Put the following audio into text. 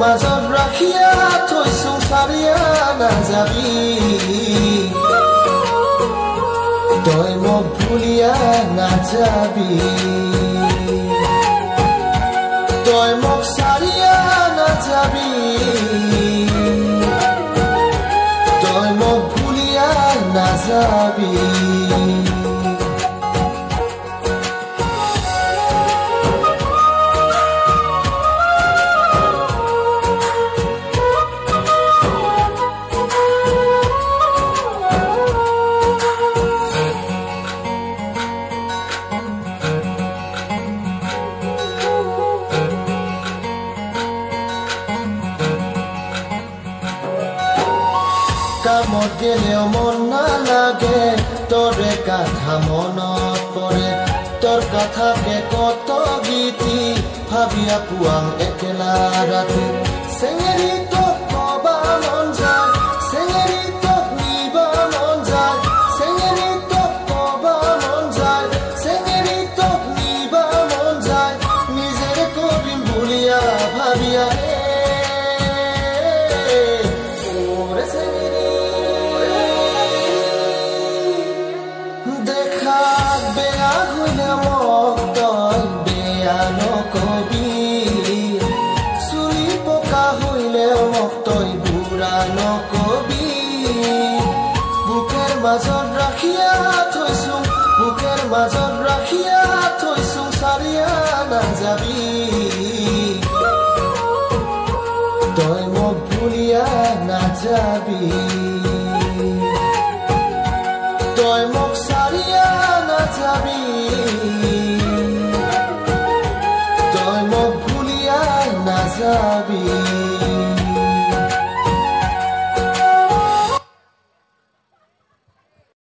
মাজত ৰাখিয়া থৈছো চাৰিয়া নাযাবি তই মোক ভুলিয়া নাযাবি তই মোক চাৰিয়া নাযাবি তই মোক ভুলিয়া নাযাবি কামত গেলেও মন নালাগে তোৰে কথা মনত পৰে তোৰ কথাকে কত গীতি ভাবিয়া পুৱাং একেলা ৰাতি চেঙেৰি তোক কবা মন যায় চেঙেৰি তোক নিবা মন যায় চেঙেৰি তোক কবা মন যায় চেঙেৰি তোক নিবা মন যায় নিজেৰে কবিম বুলিয়া ভাবিয়া মাজত ৰাখিয়া থৈছো বুকেৰ মাজত ৰাখিয়া থৈছো চাৰিয়া নাযাবি তই মোক ভুলিয়া নাযাবি তই মোক চাৰিয়া নাযাবি তই মোক ভুলিয়া নাযাবি